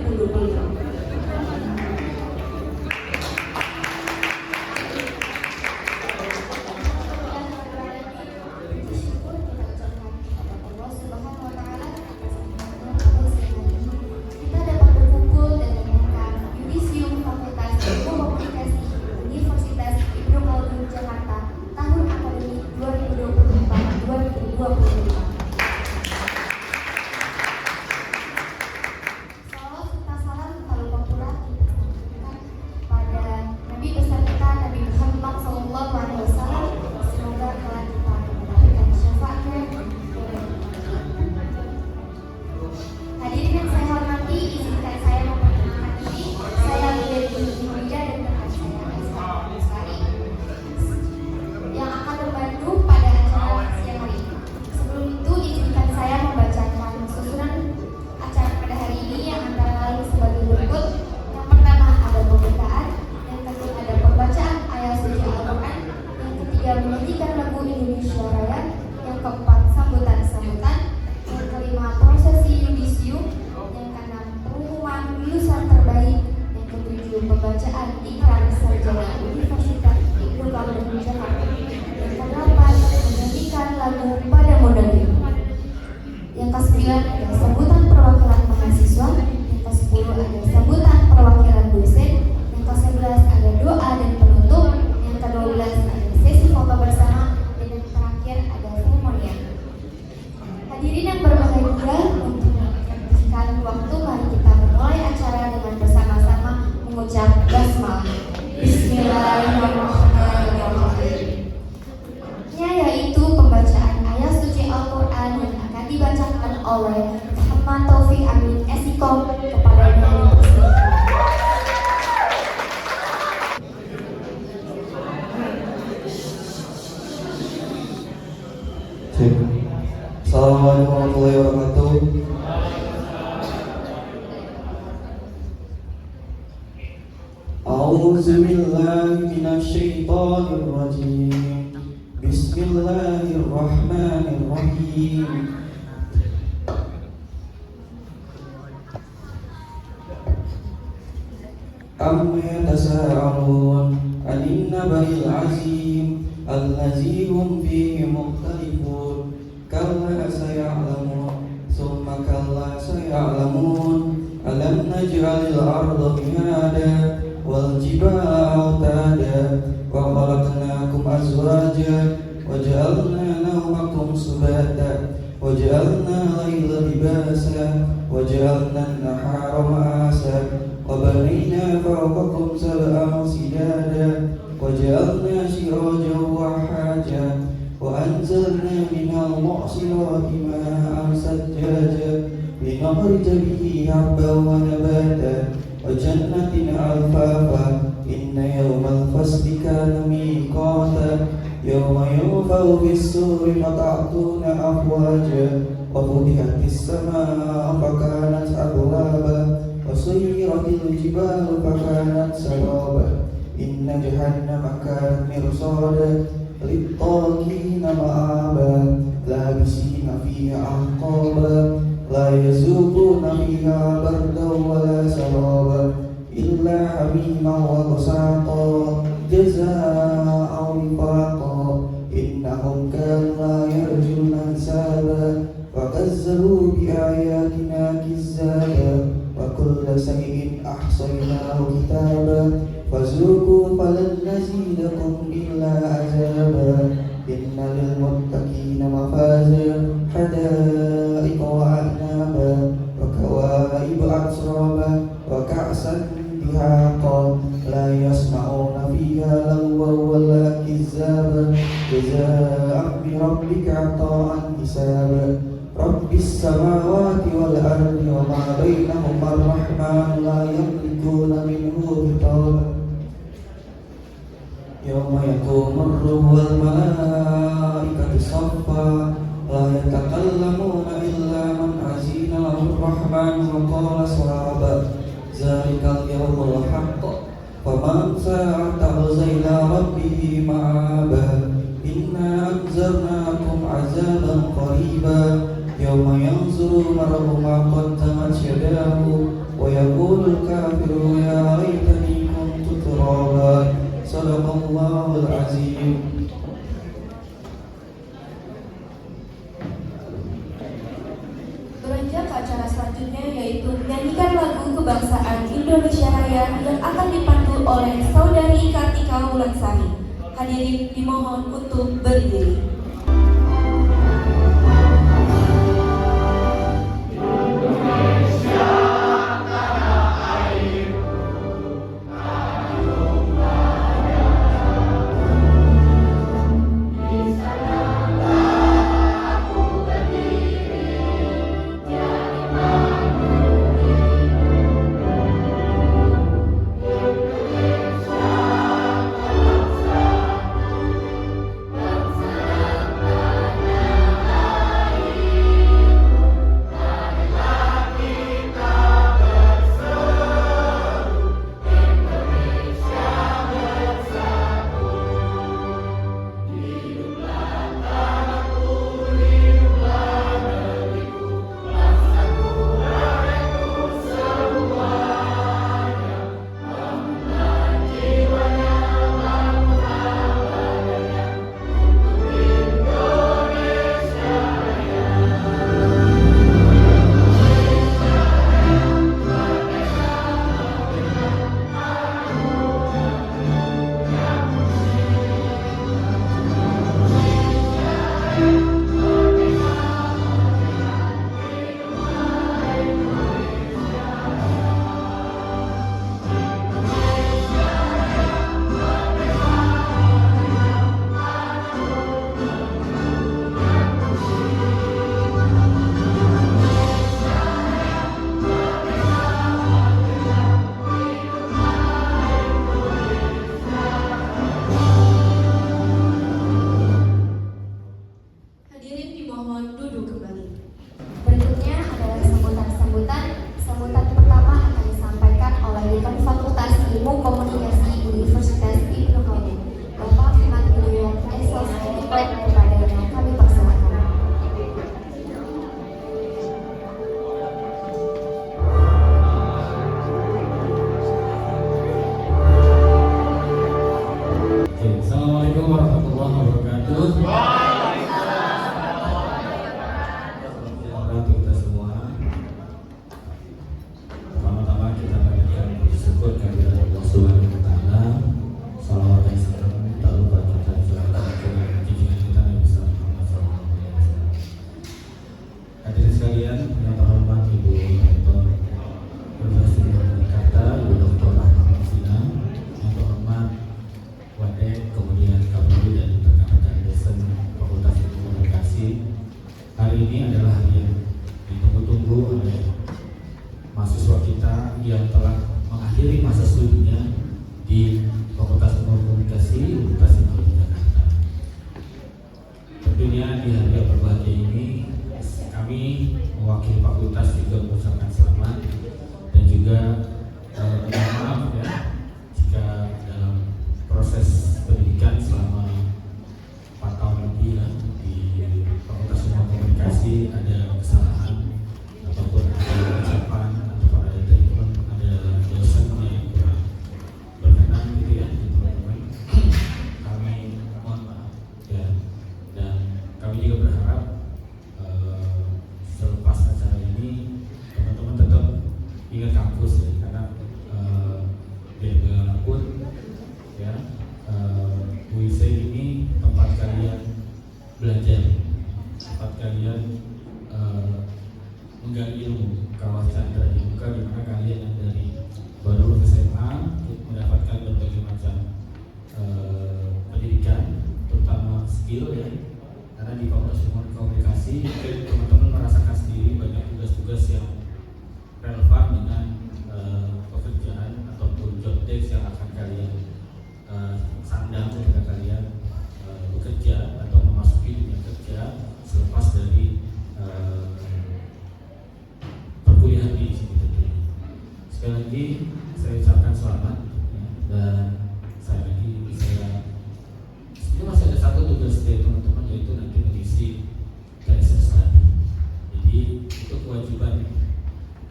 2025. Menyanyikan lagu Indonesia Raya, yang keempat sambutan-sambutan, yang kelima prosesi yudisium, yang keenam pengumuman lulusan terbaik, yang ketujuh pembacaan iklan sarjana Universitas Ibnu Khaldun Jakarta, yang kedelapan menyanyikan lagu Pada Modalnya, yang kesembilan ada sambutan perwakilan mahasiswa, yang kesepuluh ada sambutan perwakilan dosen, yang kesebelas ada doa dan penutup, yang kedua-belas ada sesi foto bersama, dan yang terakhir ada seremonial. Hadirin yang berbahagia, untuk menghabiskan waktu, mari kita memulai acara dengan bersama-sama mengucap basmalah. Bismillahirrahmanirrahim. Yaitu pembacaan ayat suci Al-Quran yang akan dibacakan oleh Muhammad Taufik Amin Esikom kepada yang dipersilakan. Assalamualaikum warahmatullahi wabarakatuh. A'udzu billahi minasy syaithanir rajim. Bismillahirrahmanirrahim. Amma yatasa'alun 'anil naba'il 'azim allazi hum fihi mukhtalifun. Kalla saya'lamun, summa kalla saya'lamun. Alam naj'alil arda mihada wal jibala autada wa khalaqnakum azwaja wa ja'alna nawmakum subata wa ja'alna layla libasa wa ja'alna an-nahara ma'asa wa banayna fawqakum sab'an sidada wa ja'alna sirajan wa haja وأنزلنا من المعصرات ماء ثجاجا لنخرج به حبا ونباتا وجنة ألفافا إن يوم الفصل كان ميقاتا يوم ينفخ في الصور فتأتون أفواجا وفتحت السماء فكانت أبوابا وسيرت الجبال فكانت سرابا إن جهنم كانت مرصادا للطاغين مآبا لابسين فيها أحقابا لا يذوقون فيها بردا ولا سرابا إلا حميما وغساقا جزاء وفاقا إنهم كانوا لا يرجون حسابا وكذبوا بآياتنا كذابا وكل شيء أحصيناه كتابا فذوقوا فلن نزيدكم إلا عذابا إن للمتقين مفازا حدائق وأعنابا وكواعب أترابا وكأسا دهاقا لا يسمعون فيها لغوا ولا كذابا جزاء بربك عطاء حسابا رب السماوات والأرض وما بينهما الرحمن لا يملكون منه خطابا يوم يقوم الروح والملائكة صفا لا يتكلمون إلا من أذن له الرحمن وقال صوابا ذلك اليوم الحق فمن شاء اتخذ إلى ربه مآبا إنا أنذرناكم عذابا قريبا يوم ينظر المرء ما قدمت يداه ويقول Sadaqallahul azim. Beranjak ke acara selanjutnya, yaitu menyanyikan lagu kebangsaan Indonesia Raya yang akan dipandu oleh Saudari Kartika Wulansari. Hadirin dimohon untuk berdiri.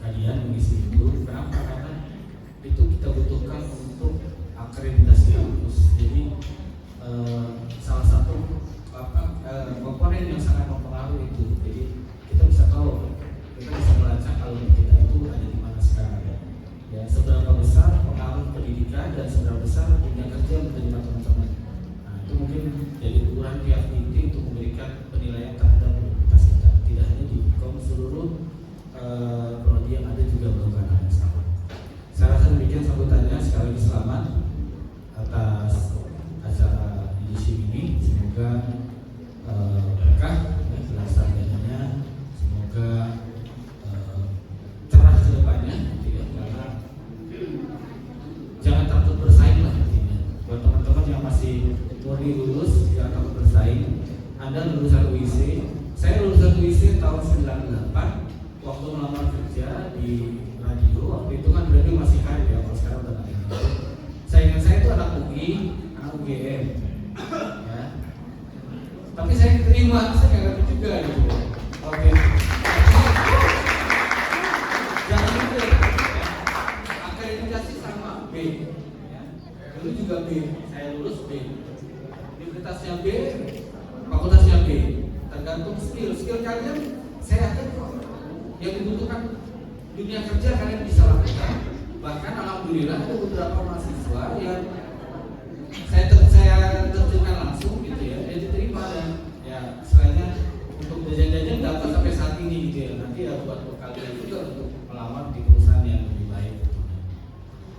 Kalian mengisi itu, kenapa? Karena itu kita butuhkan untuk akreditasi kampus. Jadi salah satu komponen yang sangat mempengaruhi itu. Jadi kita bisa tahu, kita bisa melacak kalau kita itu ada di mana sekarang. Ya, seberapa besar pengaruh pendidikan dan seberapa besar dunia kerja menerima teman-teman. Nah, itu mungkin jadi ukuran tiap titik untuk memberikan penilaian terhadap universitas kita. Tidak hanya di seluruh prodi yang ada juga melakukan hal yang sama. Saya rasa demikian sambutannya. Sekali lagi selamat atas acara edisi ini. Semoga berkah dan sarjananya, semoga cerah ke depannya, tidak, karena jangan takut bersaing lah intinya. Buat teman-teman yang masih murni lulus, jangan takut bersaing. Anda lulusan UIC, saya lulusan UIC tahun 98. Waktu melamar kerja di radio, waktu itu kan radio masih hari ya, kalau sekarang udah nggak ada. Saingan saya itu anak UI, anak UGM, ya. Tapi saya terima, saya nggak ngerti juga gitu. Oke. Jangan lupa, ya. Akreditasi sama B, ya. Dulu juga B, saya lulus B. Universitasnya B, fakultasnya B. Tergantung skill kalian. Saya yakin kok yang dibutuhkan dunia kerja kalian bisa lakukan. Bahkan alhamdulillah ada beberapa mahasiswa yang saya terjunkan langsung gitu ya, dia diterima dan ya selainnya untuk jajan-jajan dapat sampai saat ini gitu ya. Nanti ya buat kalian juga untuk melamar di perusahaan yang lebih baik.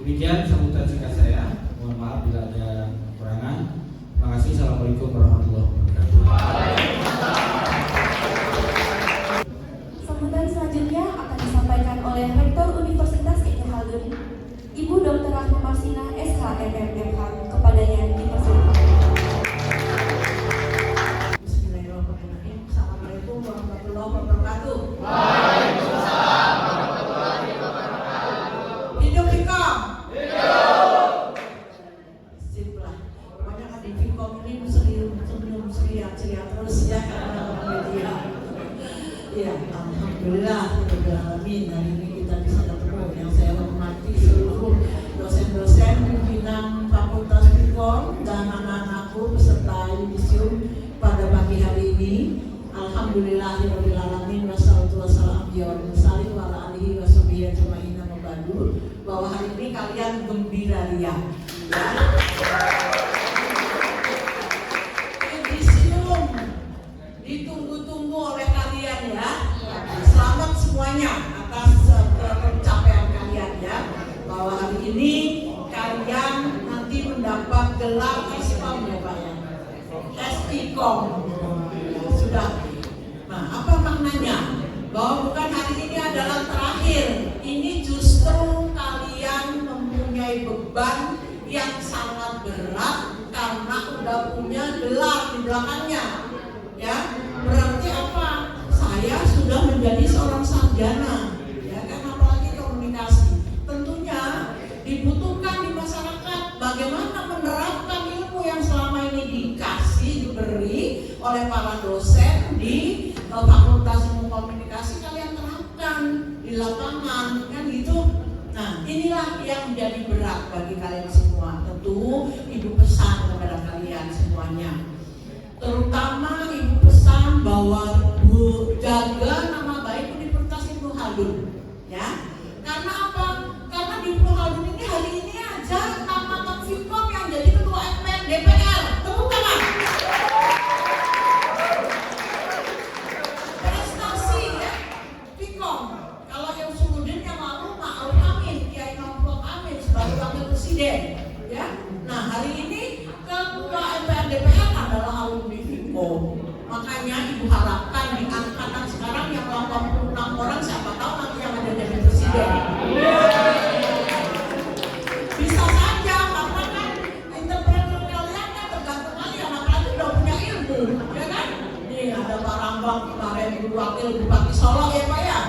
Demikian sambutan singkat saya. Mohon maaf bila ada kekurangan. Terima kasih. Assalamualaikum warahmatullahi wabarakatuh. Sambutan selanjutnya akan disampaikan oleh Rektor Universitas Ibnu Khaldun, Ibu Dr. Rahma Marsina, SH MMMH, kepadanya dipersilakan. Bismillahirrahmanirrahim. Assalamualaikum warahmatullahi wabarakatuh. Waalaikumsalam warahmatullahi wabarakatuh. Hidup Fikom. Hidup. Sip lah. Pokoknya kan di Fikom ini sebelum ceria terus ya karena orang media. Ya, alhamdulillah, alamin. Hari ini kita bisa ketemu. Yang saya hormati seluruh dosen-dosen pimpinan Fakultas Fikom dan anak-anakku beserta yudisium pada pagi hari ini. Alhamdulillahirabbil alamin wassalatu wassalamu ala alihi washabihi ajmain mabadu. Bahwa hari ini kalian gembira ria. Ya. Yudisium ditunggu-tunggu oleh kalian ya. Selamat semuanya atas pencapaian kalian ya. Bahwa hari ini kalian nanti mendapat gelar Eskom ya Pak ya. Eskom. Sudah. Nah, apa maknanya? Bahwa bukan hari ini adalah terakhir. Ini justru kalian mempunyai beban yang sangat berat karena udah punya gelar di belakangnya. Ya, berarti apa? Saya sudah menjadi seorang sarjana, ya kan, apalagi komunikasi. Tentunya dibutuhkan di masyarakat bagaimana menerapkan ilmu yang selama ini diberi oleh para dosen di Fakultas Ilmu Komunikasi, kalian terapkan di lapangan, kan gitu. Nah, inilah yang menjadi berat bagi kalian semua. Tentu ibu pesan kepada kalian semuanya. Terutama ibu pesan bahwa jaga nama baik Universitas Ibnu Khaldun, ya. Karena apa? Karena di Ibnu Khaldun ini hari ini aja nama Fikom yang jadi ketua MPR DPR. Tepuk tangan. Prestasi ya, Fikom. Kalau yang Sumudin yang lalu Ma'ruf Amin, Kiai Ma'ruf Amin sebagai wakil presiden, ya. Nah, hari ini ketua MPR DPR adalah alumni Fikom. Makanya ibu harapkan di angkatan sekarang yang 86 orang, siapa tahu nanti yang ada jadi presiden. Bisa saja, karena kan entrepreneur kalian kan tergantung kalian, apalagi udah punya ilmu, ya kan? Nih ada Pak Rambang kemarin wakil Bupati Solo ya Pak ya.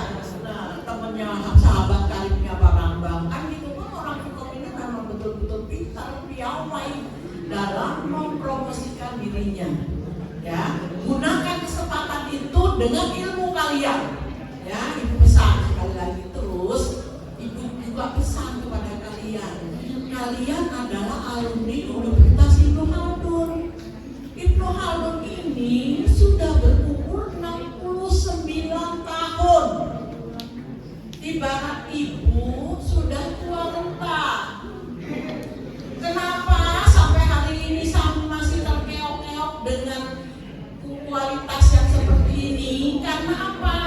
Nah, temennya sahabat karibnya Pak Rambang kan gitu kan, orang Fikom ini memang betul-betul pintar, piawai dalam mempromosikan dirinya. Ya, gunakan kesempatan itu dengan ilmu kalian. Ya, ibu pesan sekali lagi. Terus ibu juga pesan kepada kalian. Kalian adalah adalah alumni Universitas Ibnu Khaldun. Ibnu Khaldun ini sudah berumur 69 tahun. Ibarat ibu sudah tua renta. Kenapa sampai hari ini masih terkeok-keok dengan kualitas yang seperti ini? Karena apa?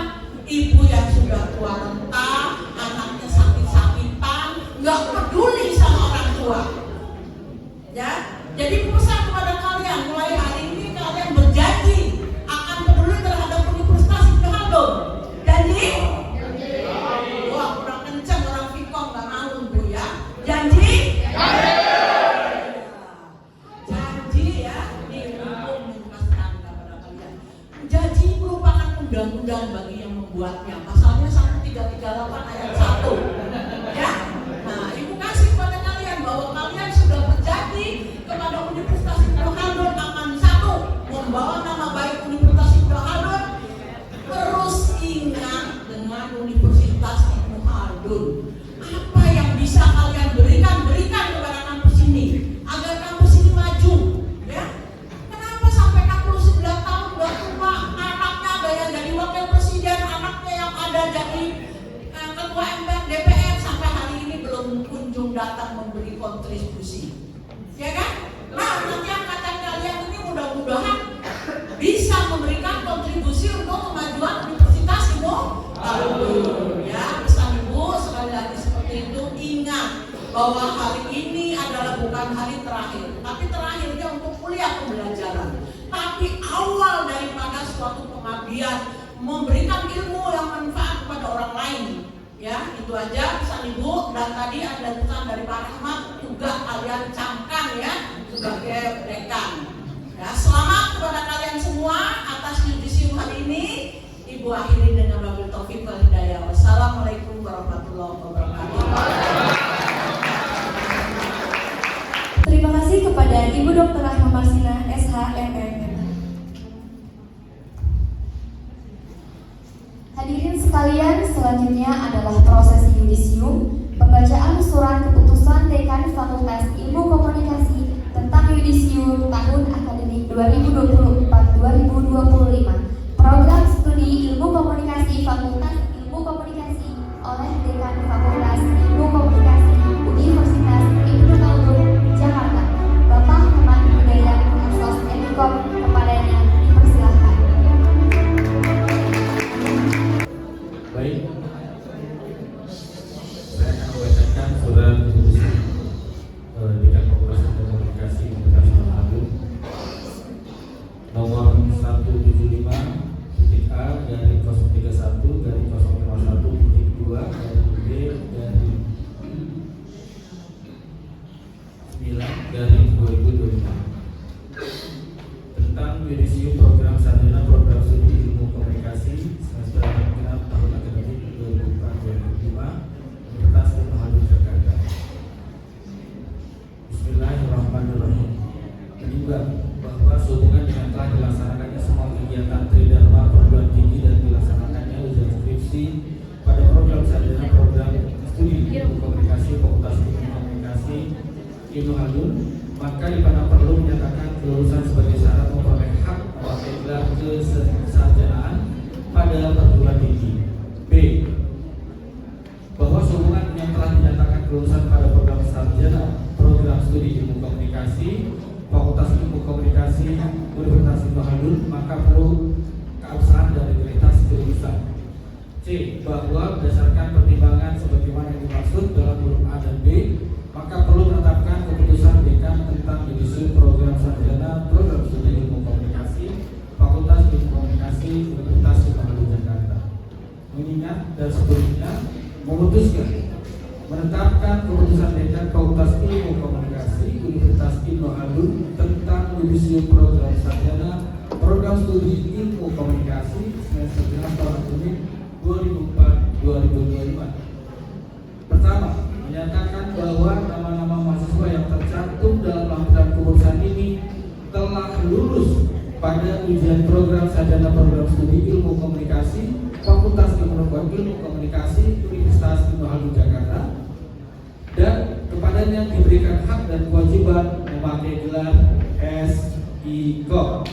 Ibu yang sudah tua renta, anaknya sakit-sakitan, nggak peduli sama orang tua. Ya, jadi pesan kepada kalian, mulai hari ini kalian berjanji akan peduli terhadap Universitas Ibnu Khaldun. Janji? Wah, kurang kencang orang Fikom nggak mau Bu ya. Janji? Janji ya, ini untuk menjelaskan kepada kalian. Janji merupakan undang-undang bagi yang membuatnya. Pasalnya 1338 ayat 1. Ya. Nah, Ibu kasih kepada kalian bahwa kalian sudah berjanji kepada Universitas Ibnu Khaldun akan satu, membawa nama baik Universitas Ibnu Khaldun. Terus ingat dengan Universitas Ibnu Khaldun. Apa yang bisa kalian berikan kepada kampus ini agar kampus ini maju, ya? Kenapa sampai 69 tahun udah tua, anaknya ada yang jadi wakil presiden, anaknya yang ada jadi ketua MPR DPR sampai hari ini belum kunjung datang memberi kontribusi, ya kan? Nah, nanti angkatan kalian ini mudah-mudahan bisa memberikan kontribusi untuk kemajuan Universitas Ibnu Khaldun, ya. Pesan Ibu sekali lagi seperti itu, ingat bahwa hari ini adalah bukan hari terakhir, tapi terakhirnya untuk kuliah pembelajaran, tapi awal daripada suatu pengabdian memberikan ilmu yang manfaat kepada orang lain. Ya, itu aja pesan Ibu. Dan tadi ada pesan dari Pak Rahmat juga kalian camkan ya sebagai dekan. Ya, selamat kepada kalian semua atas yudisium hari ini. Ibu akhiri dengan wabil taufiq wal hidayah. Wassalamualaikum warahmatullahi wabarakatuh. Terima kasih kepada Ibu Dr. Rahma Marsina, SHMM. Hadirin sekalian, selanjutnya adalah prosesi yudisium, pembacaan surat keputusan Dekan Fakultas Ilmu Komunikasi tentang yudisium tahun akademik 2024-2025, program studi Ilmu Komunikasi Fakultas Ilmu Komunikasi oleh Dekan Fakultas Ilmu Komunikasi Universitas Ibnu Khaldun, Jakarta, Bapak Ahmad Hidayat Asos Emikom. Kepadanya dipersilahkan. Baik, saya akan membacakan surat keputusan Dekan Fakultas Komunikasi Universitas Ibnu Khaldun nomor 175.A dari 031 dari 051.2 dari B dari 9 dari 2025 tentang yudisium program sarjana program studi ilmu komunikasi semester genap tahun akademik 2004-2005 Universitas Ibnu Khaldun Jakarta. Bismillahirrahmanirrahim. Menimbang bahwa sehubungan dengan telah dilaksanakannya semua kegiatan tridharma perguruan tinggi dan dilaksanakannya ujian skripsi pada program sarjana program studi ilmu komunikasi Fakultas Ilmu Komunikasi Ibnu Khaldun, maka dipandang perlu menyatakan kelulusan sebagai syarat memperoleh hak memakai gelar kesarjanaan pada perguruan tinggi. B. Bahwa sehubungan yang telah dinyatakan kelulusan pada program sarjana program studi ilmu komunikasi Fakultas Ilmu Komunikasi Universitas Ibnu Khaldun, maka perlu keabsahan dan legalitas kelulusan. C. Bahwa berdasarkan pertimbangan sebagaimana yang dimaksud dalam huruf A dan B, maka perlu menetapkan keputusan dekan tentang yudisium program sarjana program studi ilmu komunikasi Fakultas Ilmu Komunikasi Universitas Ibnu Khaldun Jakarta. Mengingat dan sebelumnya memutuskan menetapkan keputusan dekan Fakultas Ilmu Komunikasi Universitas Ibnu Khaldun tentang yudisium program sarjana program studi ilmu komunikasi semester genap tahun akademik 2004-2025. Pertama, menyatakan bahwa nama-nama mahasiswa yang tercantum dalam lampiran keputusan ini telah lulus pada ujian program sarjana program studi ilmu komunikasi Fakultas Ilmu Komunikasi Universitas Ibnu Khaldun Jakarta, dan kepada kepadanya diberikan hak dan kewajiban memakai gelar SIKOM.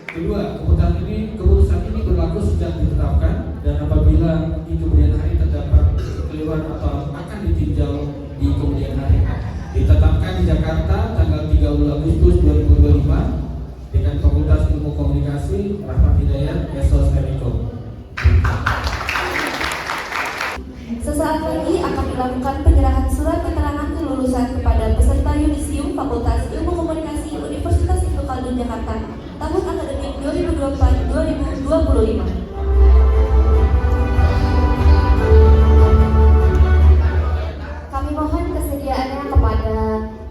Kedua, keputusan ini berlaku sejak ditetapkan dan apabila di kemudian hari terdapat kekeliruan atau akan ditinjau di kemudian hari. Ditetapkan di Jakarta tanggal 30 Agustus 2025 dengan Fakultas Ilmu Komunikasi Rahmat Hidayat Esos Emikom. Sesaat lagi akan dilakukan penyerahan surat keterangan kelulusan kepada peserta yudisium Fakultas Ilmu Komunikasi Universitas Ibnu Khaldun Jakarta tahun akademik 2024-2025. Kami mohon kesediaannya kepada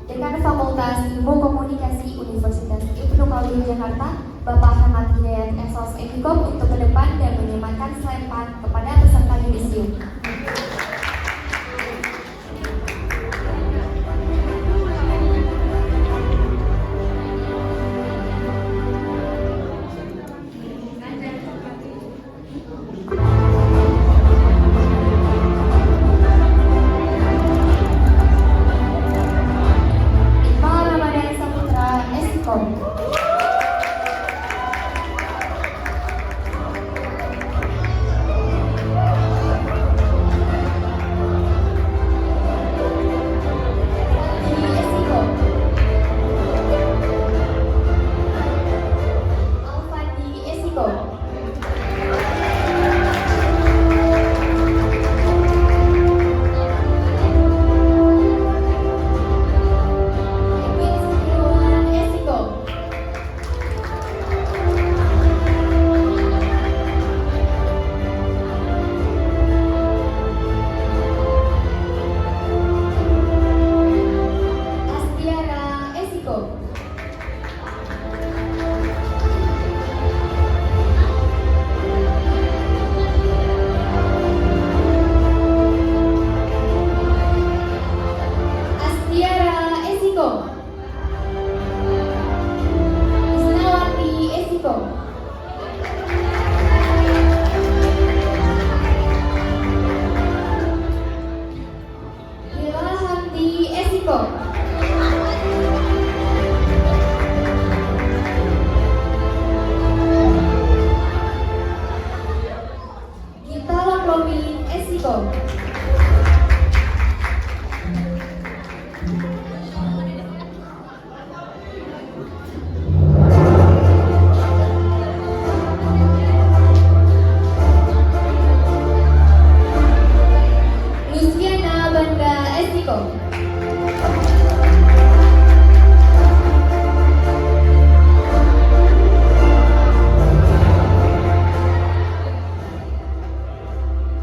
Dekan Fakultas Ilmu Komunikasi Universitas Ibnu Khaldun Jakarta, Bapak Rahmat Hidayat Esos Emikom untuk ke depan dan menyematkan selepan kepada peserta yudisium. Iqbal Ramadan Saputra, Eskom.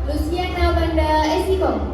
Luciana Banda Esiko.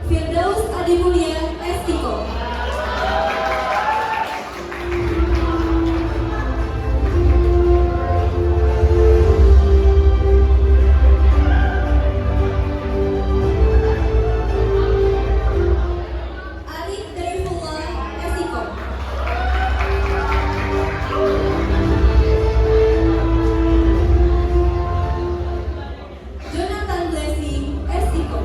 Firdaus Adi Mulia Estiko. Arif Daifullah Estiko. Jonathan Blessing Estiko.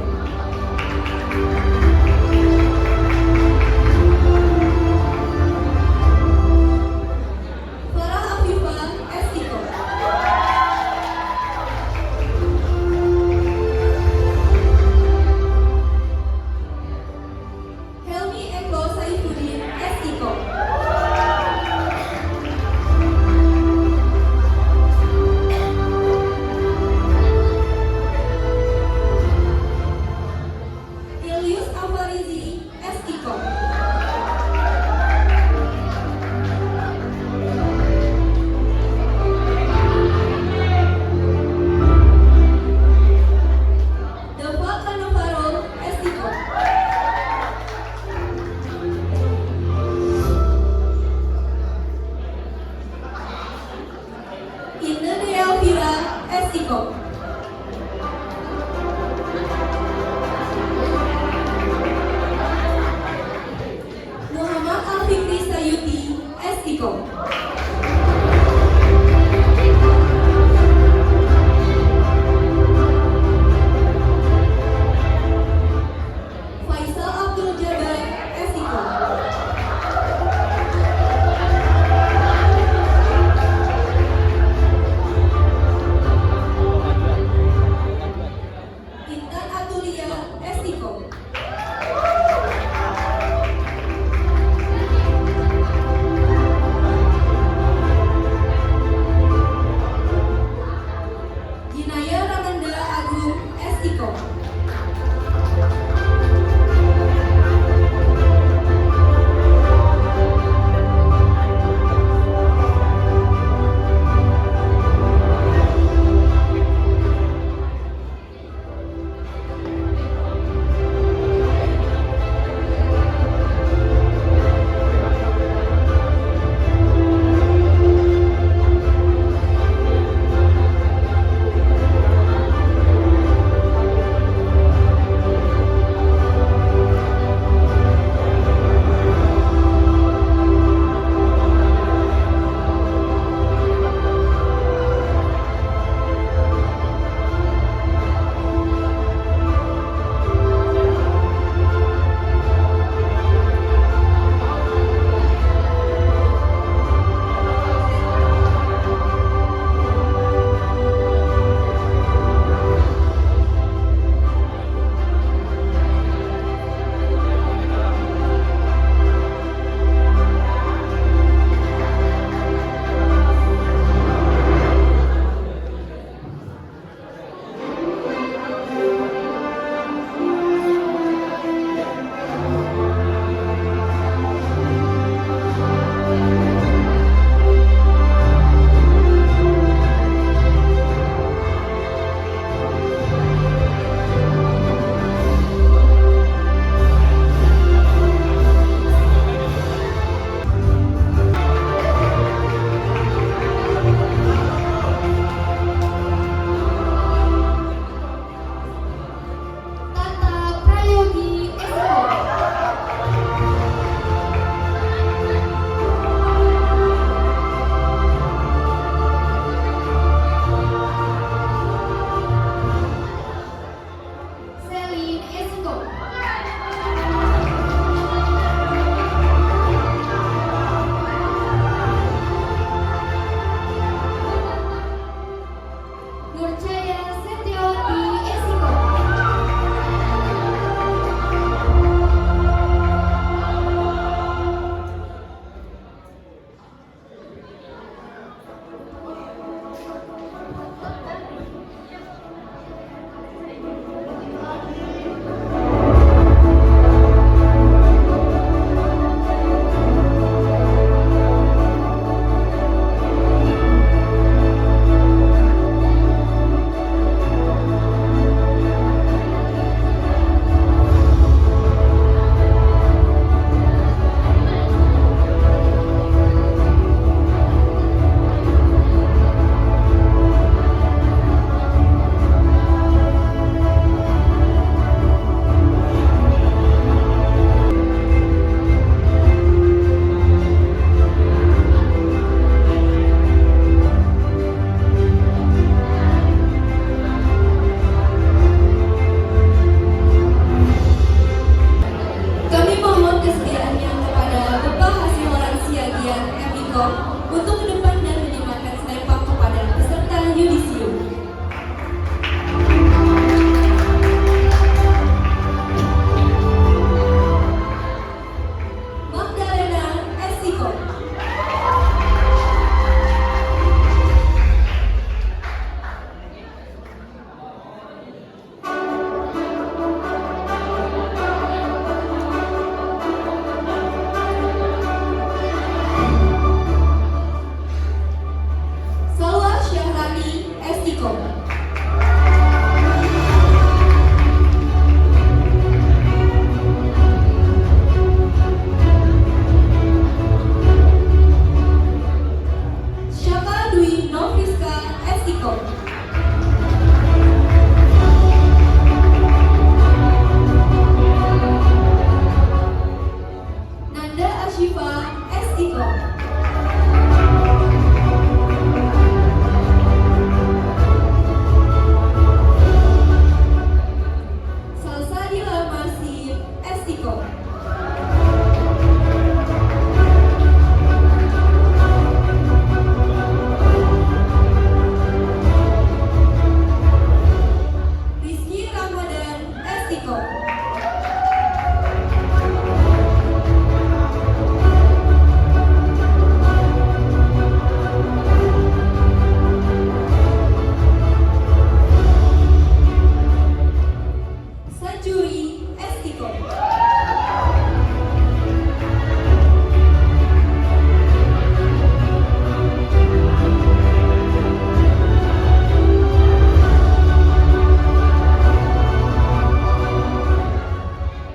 Esiko.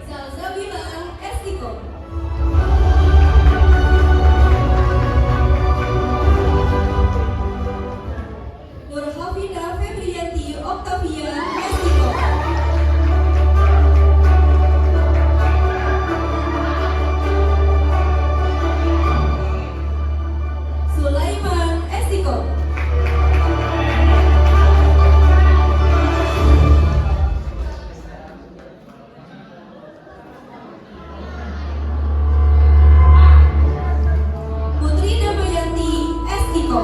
Salsabila Esiko. Nurhafida Febrianti Octavia Esiko. Sulaiman Esiko. Putri Damayanti Esiko.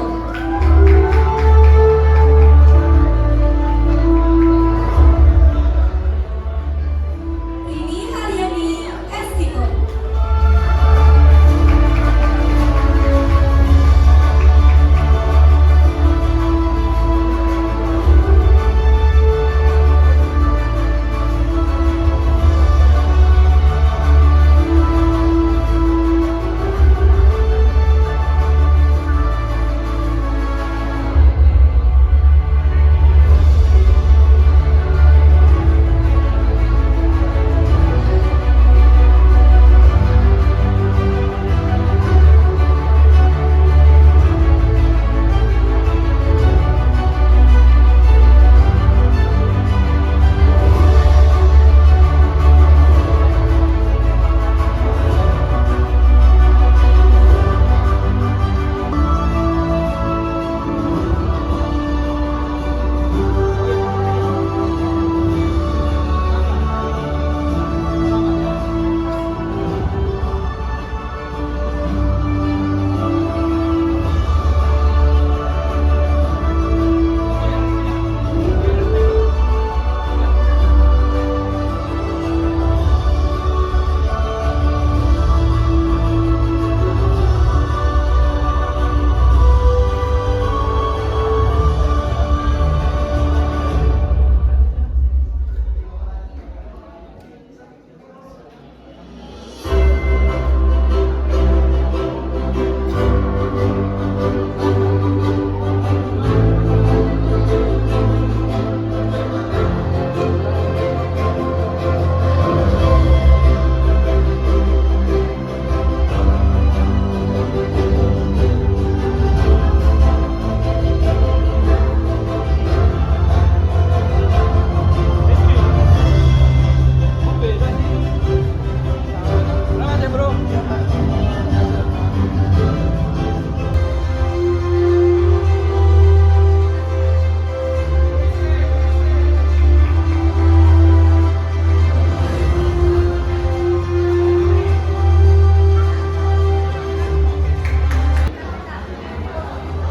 Rini Haryani Esiko.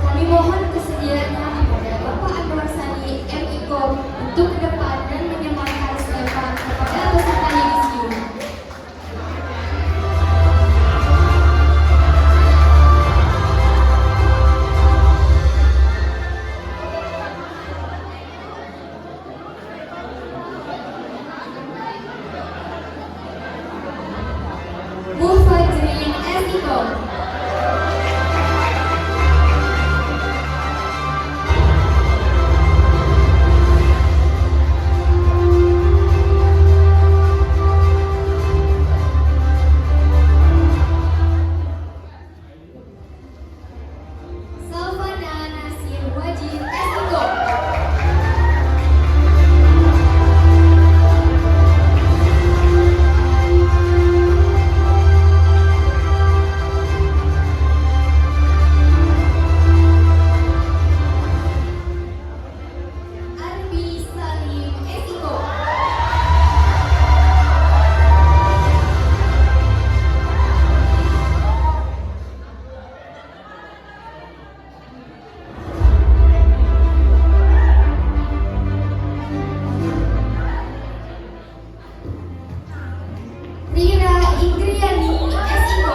Kami mohon kesediaannya kepada Bapak Anwar Sani MIKO untuk ke depan dan menyerahkan stempel kepada peserta yudisium. Mufajrin Esiko. Salvana Nasir Wajid Esiko. Arbi Salim Esiko. Rira Ingriani Esiko.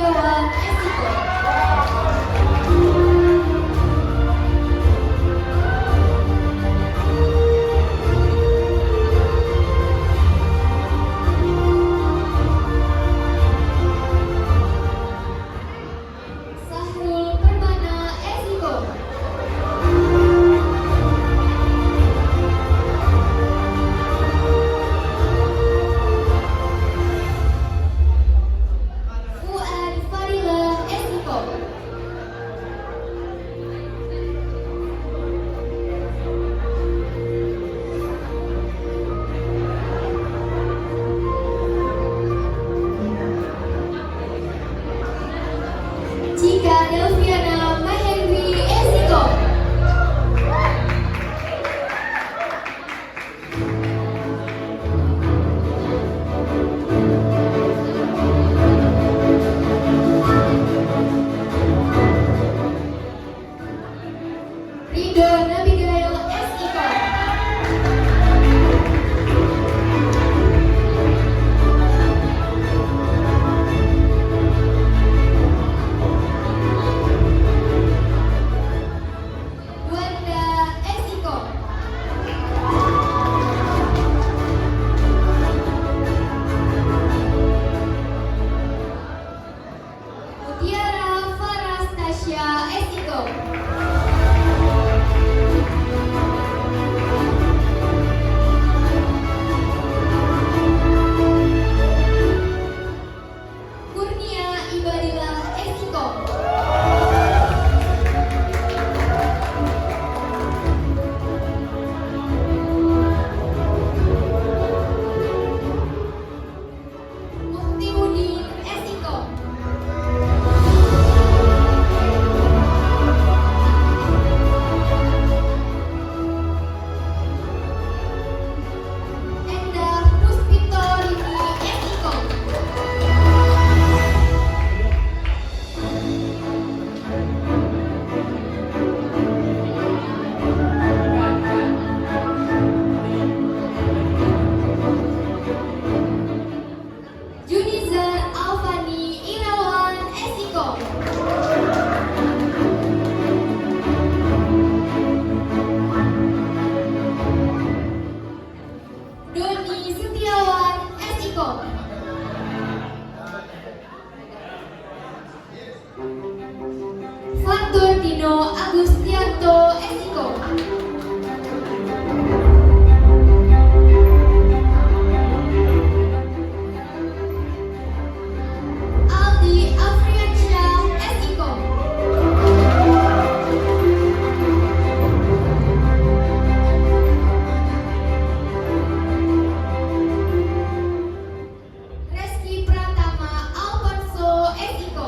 Setiawan Esiko. Sahrul Permana Esiko. Fuad Fadila Esiko. Cika Delviana Mahendri Esiko. Ridho Nabigail Esiko. Wanda Esiko. Mutiara Faras Tasya Esiko. Kurnia Ibadillah Esiko. Muktiudin Esiko. Endah Puspito Rini Esiko. Junizar Alfani Irawan Esiko. Doni Setiawan Esiko. Fatur Dino Agustianto Esiko. Aldi Afriansyah Esiko. Reski Pratama Alfonso Esiko.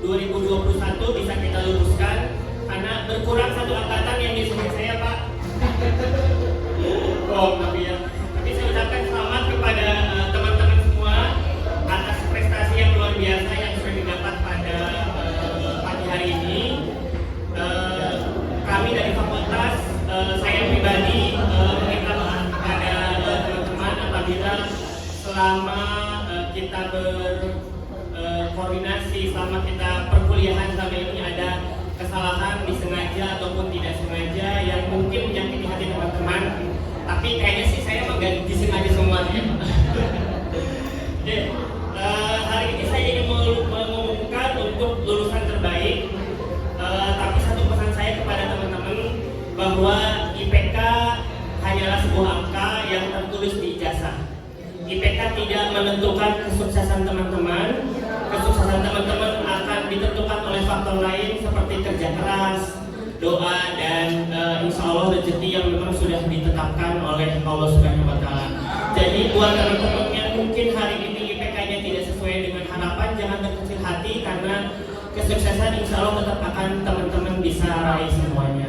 2021 bisa kita luruskan, karena berkurang satu angkatan yang disebut saya Pak. Tapi saya ucapkan selamat kepada teman-teman semua atas prestasi yang luar biasa yang sudah didapat pada pagi hari ini. Kami dari fakultas, saya pribadi meminta maaf kepada teman-teman apabila selama kita berkoordinasi, selama kita perkuliahan selama ini ada kesalahan disengaja ataupun tidak sengaja yang mungkin menyakiti hati teman-teman. Tapi kayaknya sih saya mah gak disengaja semuanya. Hari ini saya ingin mengumumkan untuk lulusan terbaik. Tapi satu pesan saya kepada teman-teman bahwa IPK hanyalah sebuah angka yang tertulis di ijazah. IPK tidak menentukan kesuksesan teman-teman. Kesuksesan teman-teman akan ditentukan oleh faktor lain seperti kerja keras, doa, dan insya Allah rezeki yang memang sudah ditetapkan oleh Allah Subhanahu wa Ta'ala. Jadi buat teman-teman yang mungkin hari ini IPK-nya tidak sesuai dengan harapan, jangan berkecil hati karena kesuksesan insya Allah tetap akan teman-teman bisa raih semuanya.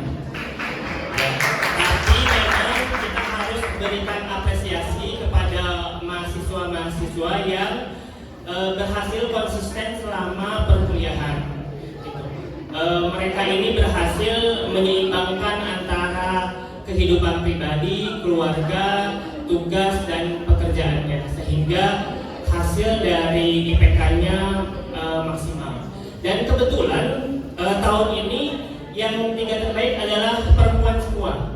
Tapi memang kita harus berikan apresiasi kepada mahasiswa-mahasiswa yang berhasil konsisten selama perkuliahan. Mereka ini berhasil menyeimbangkan antara kehidupan pribadi, keluarga, tugas, dan pekerjaannya sehingga hasil dari IPK-nya maksimal. Dan kebetulan tahun ini yang 3 terbaik adalah perempuan semua.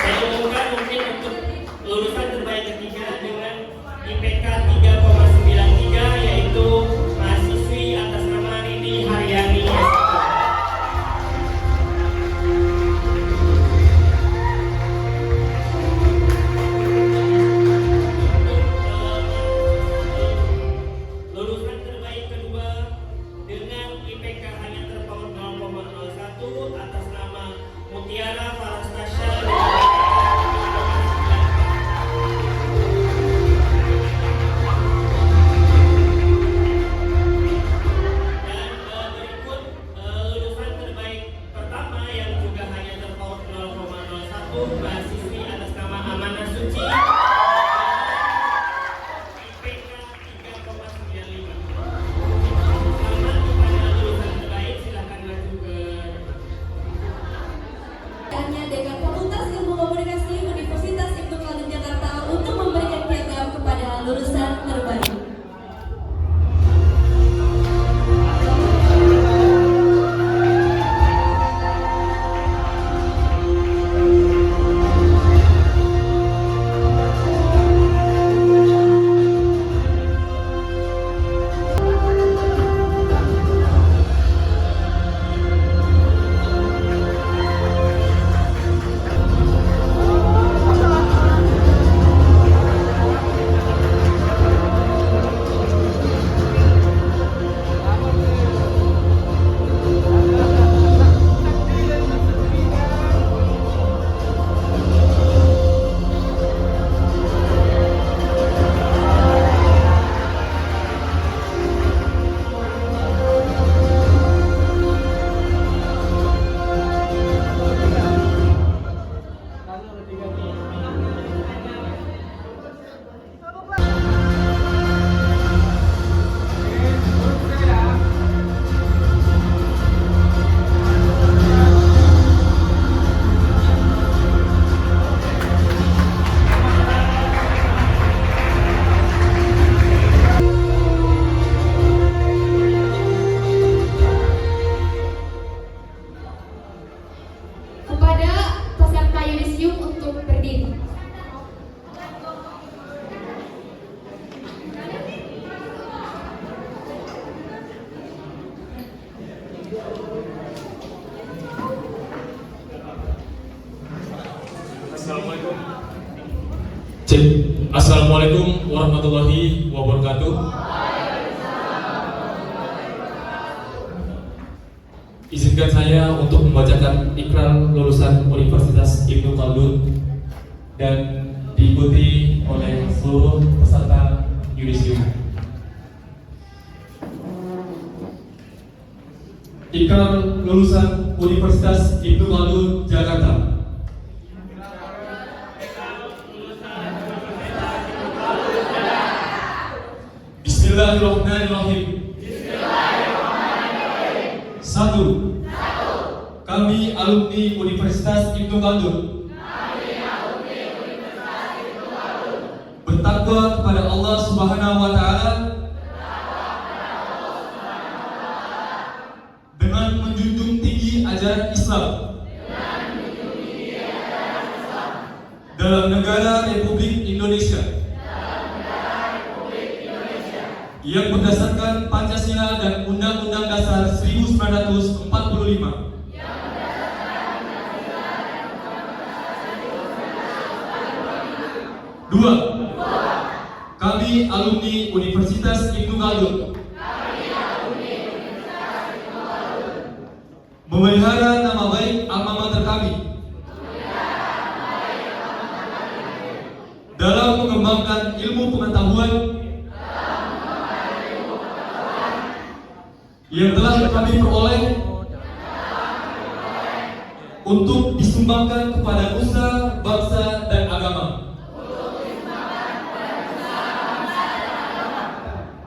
Saya umumkan mungkin untuk lulusan terbaik ketiga dengan IPK 3,93 yaitu mahasiswi atas nama Rini Haryani. Lulusan terbaik kedua dengan IPK hanya terpaut 0,01 atas nama Mutiara Farastasya dengan mahasiswi atas nama Amanah Suci IPK 3,95. Selamat kepada lulusan terbaik, silakan maju ke Hanya Dekan Fakultas Ilmu Komunikasi Universitas Ibnu Khaldun Jakarta untuk memberikan piagam kepada lulusan terbaik. Assalamualaikum warahmatullahi wabarakatuh. Izinkan saya untuk membacakan ikrar lulusan Universitas Ibnu Khaldun dan diikuti oleh seluruh peserta yudisium. Ikrar lulusan Universitas Ibnu Khaldun Jakarta. Bismillahirrahmanirrahim. Satu. Kami alumni Universitas Ibnu Khaldun bertakwa kepada Allah Subhanahu wa taala dengan menjunjung tinggi ajaran Islam dalam negara Republik Indonesia yang berdasarkan Pancasila dan Undang-Undang Dasar 1945. Dua. Kami alumni Universitas Ibnu Khaldun memelihara nama baik alma mater kami dalam mengembangkan ilmu pengetahuan yang telah kami peroleh untuk disumbangkan kepada nusa, bangsa, dan agama.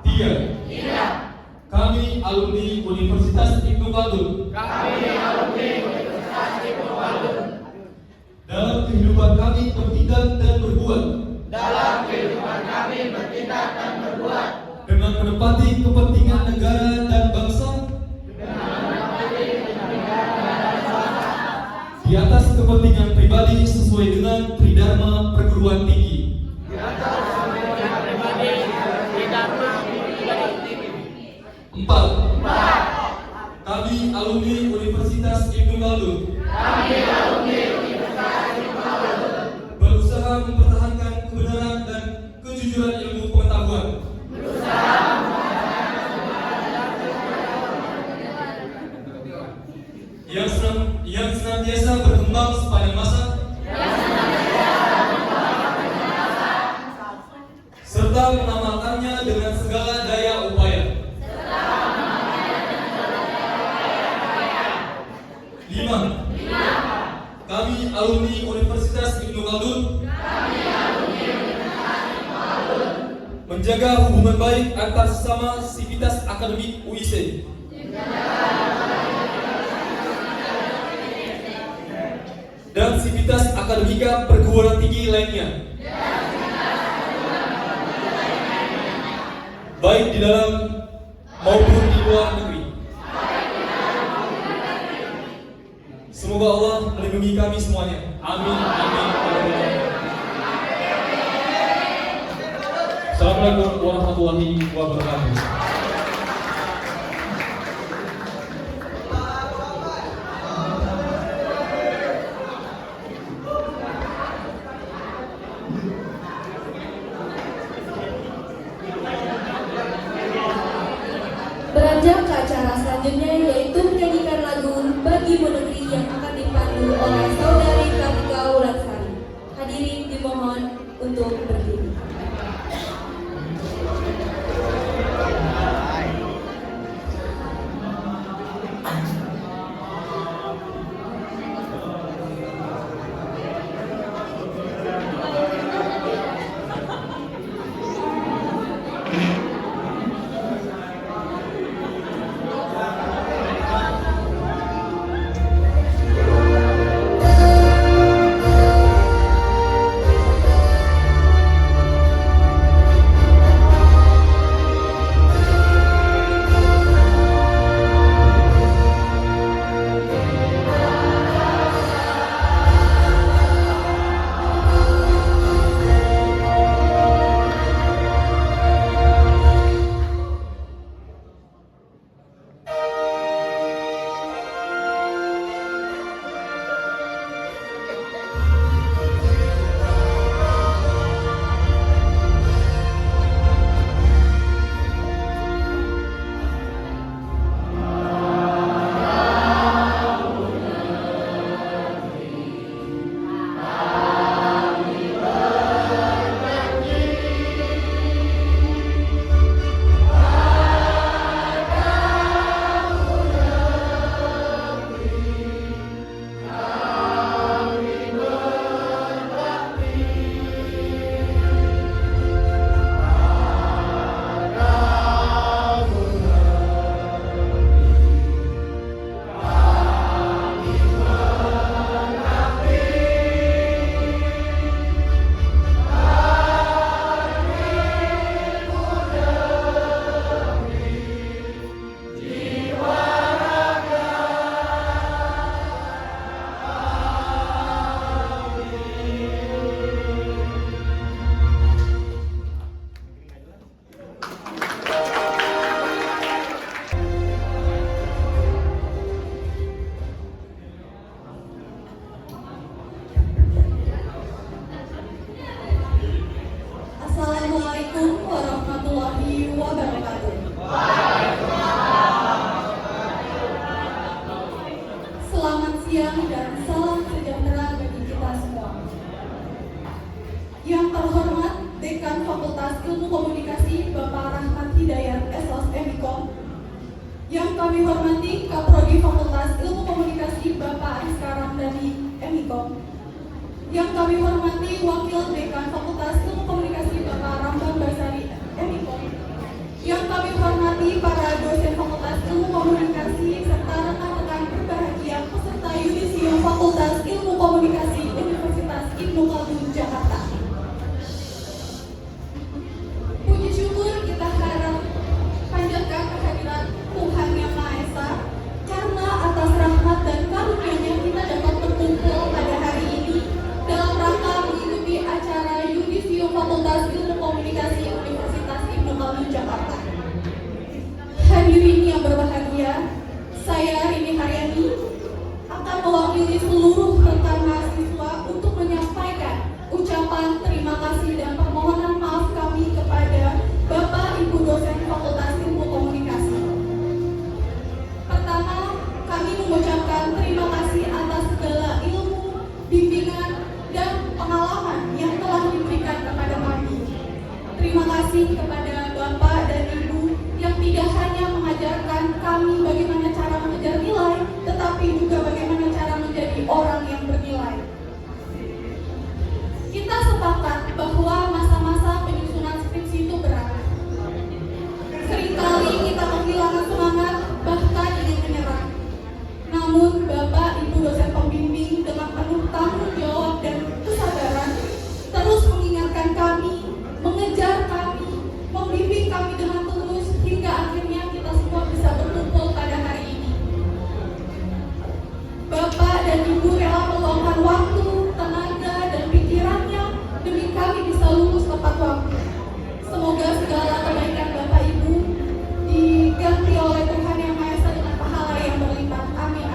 Tiga. Kami alumni Universitas Ibnu Khaldun dalam kehidupan kami bertindak dan berbuat dengan menepati kepentingan negara dan bangsa di atas kepentingan pribadi sesuai dengan tridharma perguruan tinggi. Empat. Kami alumni Universitas Ibnu Khaldun berusaha mempertahankan kebenaran dan kejujuran ilmu pengetahuan. Yang senantiasa berkembang sepanjang masa serta mengamalkannya dengan segala daya upaya. 5. Kami alumni Universitas Ibnu Khaldun menjaga hubungan baik antar sesama sivitas akademik UIC dan sivitas akademika perguruan tinggi lainnya, baik di dalam maupun di luar negeri. Semoga Allah melindungi kami semuanya. Amin. Amin. Assalamualaikum warahmatullahi wabarakatuh. Beranjak ke acara selanjutnya, yaitu menyanyikan lagu Bagimu Negeri yang akan dipandu oleh Saudari Kartika Wulansari. Hadirin dimohon untuk berdiri. Yang terhormat Dekan Fakultas Ilmu Komunikasi Bapak Rahmat Hidayat SOS MIKOM. Yang kami hormati Kaprodi Fakultas Ilmu Komunikasi Bapak Rizka Ramdhani MIKOM. Yang kami hormati Wakil Dekan Fakultas Ilmu Komunikasi Bapak Rambang Basari MIKOM. Yang kami hormati para dosen Fakultas Ilmu Komunikasi serta rekan-rekan berbahagia peserta yudisium Fakultas Ilmu Komunikasi Universitas Ibnu Khaldun Jakarta. Puji syukur kita harap panjatkan kehadiran Tuhan Yang Maha Esa, karena atas rahmat dan karunia-Nya kita dapat berkumpul pada hari ini dalam rangka mengikuti acara yudisium Fakultas Ilmu Komunikasi Universitas Ibnu Khaldun Jakarta. Hadirin yang berbahagia, saya Rini Haryani akan mewakili seluruh rekan mahasiswa untuk menyampaikan ucapan terima kasih dan permohonan maaf kami kepada Bapak Ibu dosen Fakultas Ilmu Komunikasi. Pertama, kami mengucapkan terima kasih atas segala ilmu, bimbingan, dan pengalaman yang telah diberikan kepada kami. Terima kasih kepada Bapak dan Ibu yang tidak hanya mengajarkan kami bagaimana cara mengejar nilai, tetapi juga bagaimana cara menjadi orang yang bernilai. Kita sepakat bahwa masa-masa penyusunan skripsi itu berat. Seringkali kita kehilangan semangat, bahkan ingin menyerah. Namun Bapak Ibu dosen pembimbing dengan penuh tanggung jawab dan kesabaran terus mengingatkan kami, mengejar kami, membimbing kami dengan tulus hingga akhirnya kita semua bisa berkumpul pada hari ini. Bapak dan Ibu rela meluangkan waktu, tenaga, dan pikirannya demi kami bisa lulus tepat waktu. Semoga segala kebaikan Bapak Ibu diganti oleh Tuhan Yang Maha Esa dengan pahala yang berlimpah. Amin.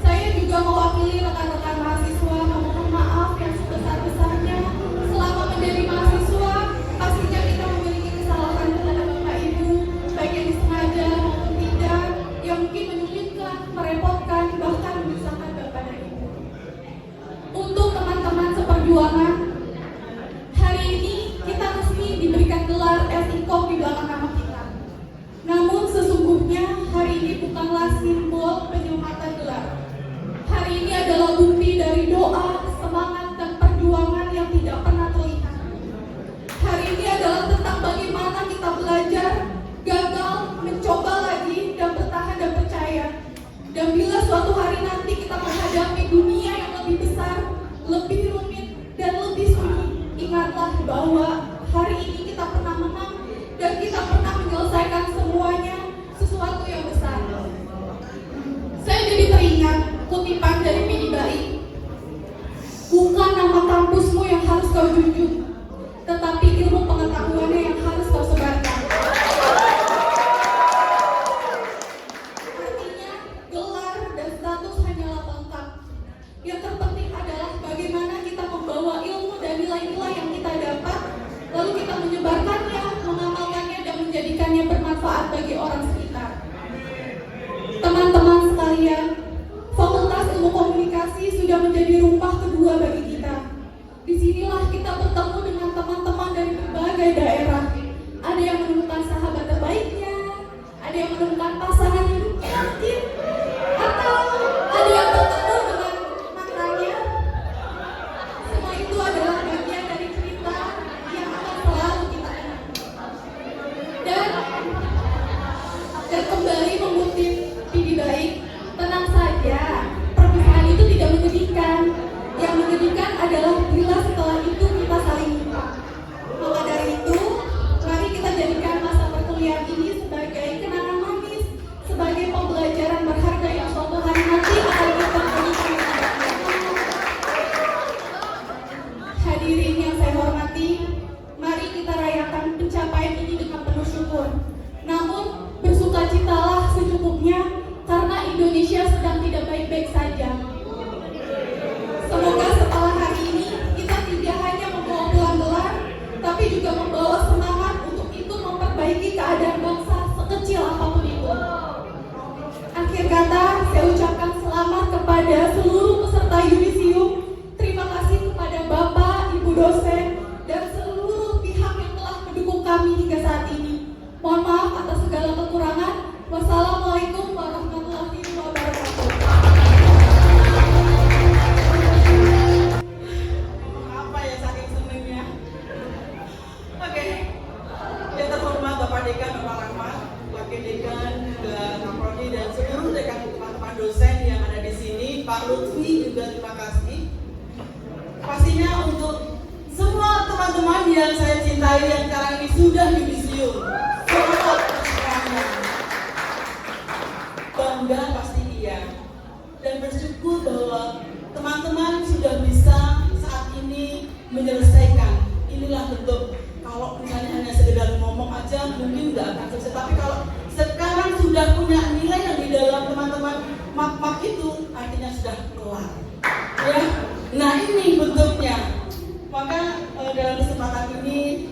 Saya juga mewakili rekan-rekan mahasiswa memohon maaf yang sebesar-besarnya. Selama menjadi mahasiswa, pastinya kita memiliki kesalahan terhadap Bapak Ibu, baik yang disengaja maupun tidak, yang mungkin menyulitkan, merepotkan, bahkan menyusahkan Bapak dan Ibu. Untuk teman-teman seperjuangan, hari ini kita resmi diberikan gelar SIKOM di belakang nama kita. Namun sesungguhnya hari ini bukanlah simbol penyematan gelar. Hari ini adalah bukti dari doa, semangat, dan perjuangan yang tidak pernah terlihat. Hari ini adalah tentang bagaimana kita belajar, gagal, mencoba lagi, dan bertahan dan percaya. Dan bila suatu hari nanti kita menghadapi dunia yang lebih besar, lebih rumit, dan lebih sunyi, ingatlah bahwa hari ini kita pernah menang dan kita pernah menyelesaikan semuanya sesuatu yang besar. Saya jadi teringat kutipan dari Pidi Baik. Bukan nama kampusmu yang harus kau junjung, tetapi ilmu pengetahuannya yang harus kau sebarkan. Artinya, gelar dan status hanyalah pelengkap. Yang terpenting adalah bagaimana kita membawa ilmu dan nilai-nilai yang kita dapat, lalu kita menyebarkannya, mengamalkannya, dan menjadikannya bermanfaat bagi orang sekitar. Teman-teman sekalian, Fakultas Ilmu Komunikasi sudah menjadi rumah kedua bagi kita. Disinilah kita bertemu dengan teman-teman dari berbagai daerah. Ada yang menemukan sahabat terbaiknya, ada yang menemukan pasangan hidupnya mungkin, atau ada yang bertemu dengan mantannya. Semua itu adalah bagian dari cerita yang akan selalu kita ingat. Dan kembali mengutip Pidi Baik, tenang saja, perpisahan itu tidak menyedihkan. Yang menyedihkan adalah bila setelah itu kita saling lupa. Maka dari itu, mari kita jadikan masa perkuliahan ini sebagai kenangan manis, sebagai pembelajaran berharga yang suatu hari nanti akan kita berikan. Hadirin yang saya hormati, mari kita rayakan pencapaian ini dengan penuh syukur. Namun, bersukacitalah secukupnya karena Indonesia sedang tidak baik-baik saja. Semoga setelah hari ini kita tidak yang saya cintai yang sekarang ini sudah yudisium. Selamat semuanya. Bangga pasti iya. Dan bersyukur bahwa teman-teman sudah bisa saat ini menyelesaikan. Inilah bentuk, kalau misalnya hanya sekedar ngomong aja mungkin nggak akan selesai. Tapi kalau sekarang sudah punya nilai yang di dalam teman-teman mak itu, artinya sudah kelar. Ya, nah ini bentuknya. Maka dalam kesempatan ini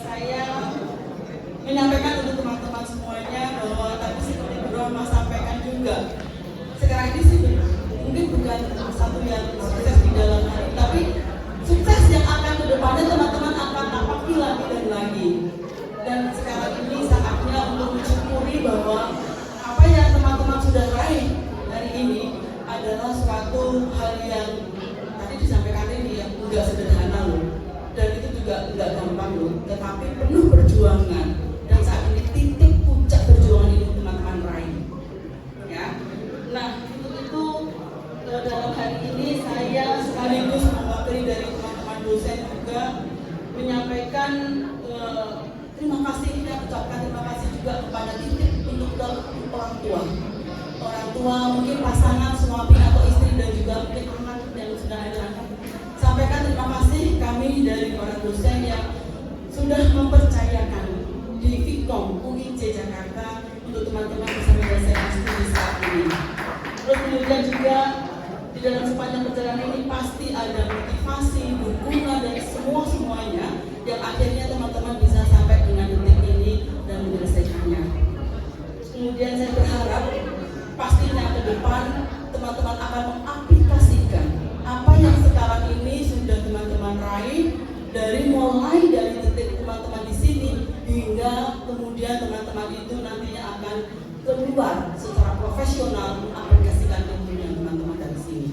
saya menyampaikan untuk teman-teman semuanya bahwa tadi seperti Bu Roma sampaikan juga. Sekarang ini sih mungkin bukan satu yang sukses di dalam hal ini, tapi sukses yang akan ke depannya teman-teman akan napaki lagi dan lagi. Dan sekarang ini saatnya untuk mensyukuri bahwa apa yang teman-teman sudah raih hari ini adalah suatu hal yang tadi disampaikan ini yang enggak sederhana loh, dan itu juga enggak gampang loh, tetapi penuh perjuangan. Dan saat ini titik puncak perjuangan ini teman-teman raih. Ya, nah itu dalam hari ini saya sekaligus mewakili dari teman-teman dosen juga menyampaikan terima kasih, kita ucapkan terima kasih juga kepada titik untuk orang tua, mungkin pasangan suami atau istri dan juga mungkin anak yang sudah ada anak. Sampaikan terima kasih kami dari para dosen yang sudah mempercayakan di Vkom UIJ Jakarta untuk teman-teman bisa menyelesaikan studi saat ini. Terus kemudian juga di dalam sepanjang perjalanan ini pasti ada motivasi, dukungan dari semuanya yang akhirnya teman-teman bisa sampai dengan detik ini dan menyelesaikannya. Kemudian saya berharap pastinya ke depan teman-teman akan mengaplikasikan apa yang sekarang ini sudah teman-teman raih, dari mulai dari detik teman-teman di sini hingga kemudian teman-teman itu nantinya akan keluar secara profesional mengaplikasikan ilmunya teman-teman dari sini.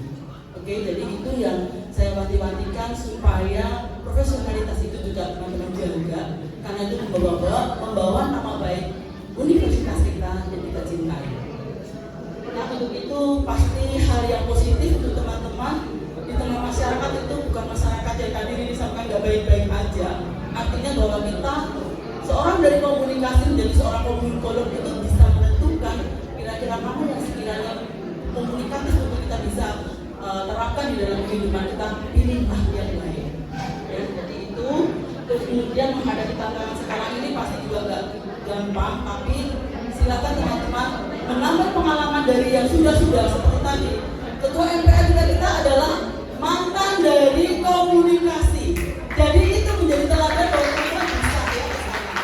Oke, jadi itu yang saya wanti-wantikan supaya profesionalitas itu juga teman-teman jaga, karena itu membawa nama baik universitas kita yang kita cintai. Nah, untuk itu pasti hal yang positif untuk teman-teman di tengah masyarakat itu bukan masyarakat yang tadi disampaikan nggak baik-baik aja. Artinya bahwa kita seorang dari komunikasi menjadi seorang komunikolog itu bisa menentukan kira-kira mana yang sekiranya komunikatif untuk kita bisa terapkan di dalam kehidupan kita, pilihlah yang baik. Ya, jadi itu. Terus kemudian menghadapi tantangan sekarang ini pasti juga nggak gampang, tapi silakan teman-teman menambah pengalaman dari yang sudah-sudah seperti tadi. Ketua MPR kita adalah mantan dari komunikasi, jadi itu menjadi teladan bahwa kita bisa ya bersama.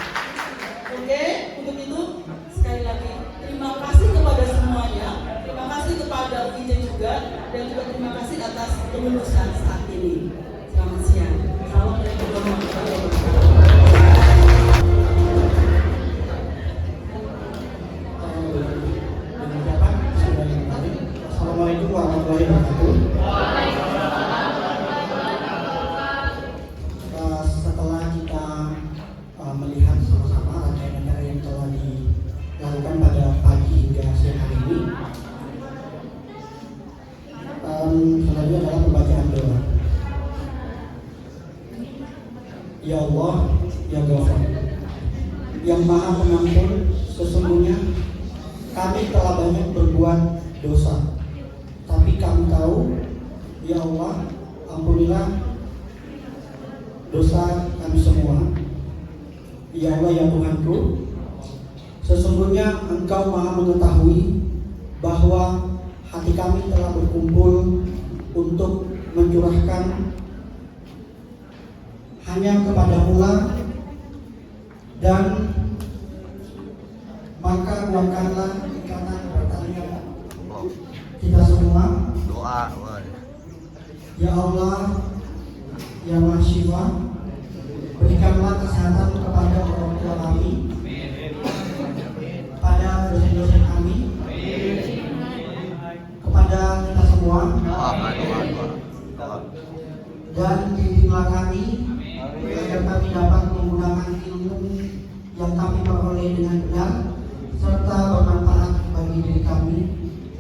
Oke, untuk itu sekali lagi terima kasih kepada semuanya, terima kasih kepada UIJ juga, dan juga terima kasih atas kelulusan saat ini. Selamat siang. Assalamualaikum warahmatullahi wabarakatuh. Assalamualaikum warahmatullahi wabarakatuh. Setelah kita melihat sama-sama rangkaian acara yang telah dilakukan pada pagi hingga siang hari ini, selanjutnya adalah pembacaan doa. Ya Allah, Ya Ghafar, yang Maha Pengampun, sesungguhnya kami telah banyak berbuat dosa. Tapi kami tahu, Ya Allah, ampunilah dosa kami semua. Ya Allah, ya Tuhanku, sesungguhnya Engkau Maha mengetahui bahwa hati kami telah berkumpul untuk mencurahkan hanya kepadamu lah, dan maka kuatkanlah ikatan pertalian kita semua. Doa. Ya Allah, Ya Mahasiswa, berikanlah kesehatan kepada orang tua kami, kepada dosen-dosen kami, kepada kita semua, dan didiklah kami agar kami dapat menggunakan ilmu yang kami peroleh dengan benar serta bermanfaat bagi diri kami,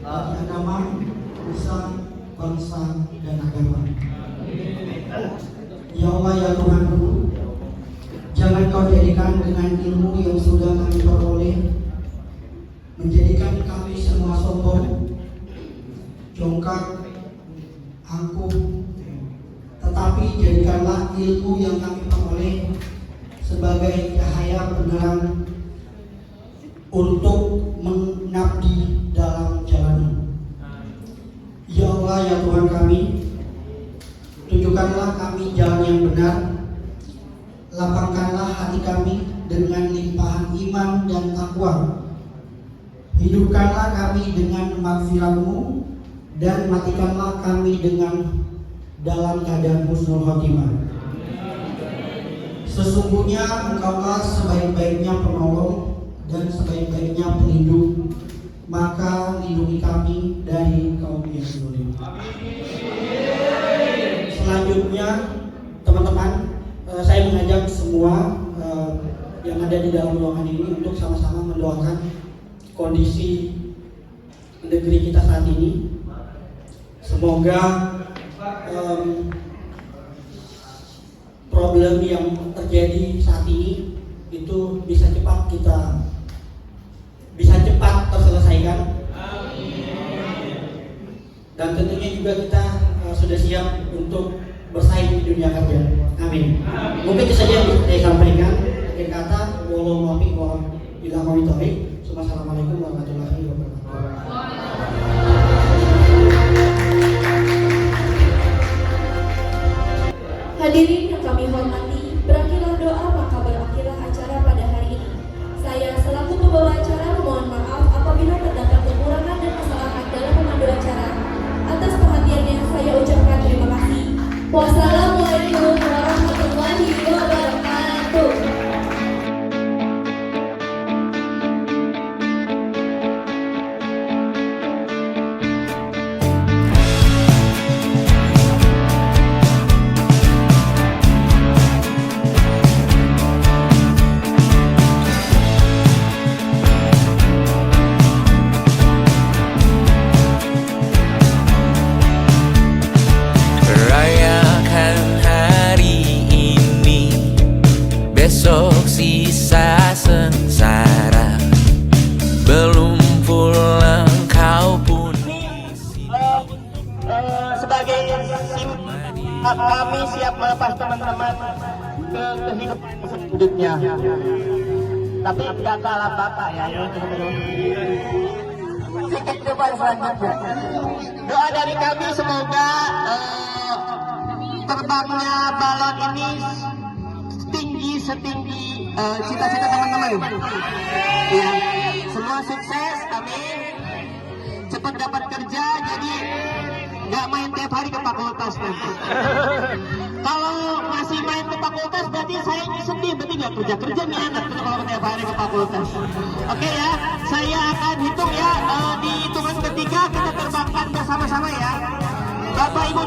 bagi agama, nusa, bangsa, dan agama. Ya Allah, ya Tuhanku, jadikan dengan ilmu yang sudah kami peroleh, menjadikan kami semua sombong, jongkak, angkuh, tetapi jadikanlah ilmu yang kami peroleh sebagai cahaya penerang untuk mengabdi dalam jalan. Ya Allah, ya Tuhan kami, tunjukkanlah kami jalan yang benar, lapangkanlah hati kami dengan limpahan iman dan takwa, hidupkanlah kami dengan maghfirah-Mu, dan matikanlah kami dengan dalam keadaan husnul khotimah. Sesungguhnya Engkaulah sebaik-baiknya penolong dan sebaik-baiknya pelindung, maka lindungi kami dari kaum yang zalim. Selanjutnya, teman-teman, saya mengajak semua yang ada di dalam ruangan ini untuk sama-sama mendoakan kondisi negeri kita saat ini. Semoga problem yang terjadi saat ini itu bisa cepat terselesaikan. Dan tentunya juga kita sudah siap untuk bersaing di dunia kerja. Amin. Mungkin itu saja yang bisa saya sampaikan. Akhir kata, Wassalamualaikum warahmatullahi wabarakatuh. Hadirin yang kami hormati, berakhirlah doa maka berakhirlah acara pada hari ini. Saya selaku pembawa acara mohon maaf apabila terdapat kekurangan dan kesalahan dalam memandu acara. Atas perhatiannya saya ucapkan terima kasih. Wassalamualaikum warahmatullahi wabarakatuh. Besok sisa sengsara, belum pulang kau pun sebagai kami siap melepas teman-teman ke kehidupan selanjutnya. Tapi tidak kalah Bapak ya. Kehidupan selanjutnya. Doa dari kami semoga terbangnya balon ini setinggi cita-cita teman-teman. Ya, semua sukses, amin. Cepat dapat kerja, jadi nggak main tiap hari ke fakultas nanti. Kalau masih main ke fakultas, berarti saya sedih, berarti nggak kerja nih anak kalau tiap hari ke fakultas. Oke ya, saya akan hitung ya, di hitungan ketiga kita terbangkan bersama-sama ya. Bapak Ibu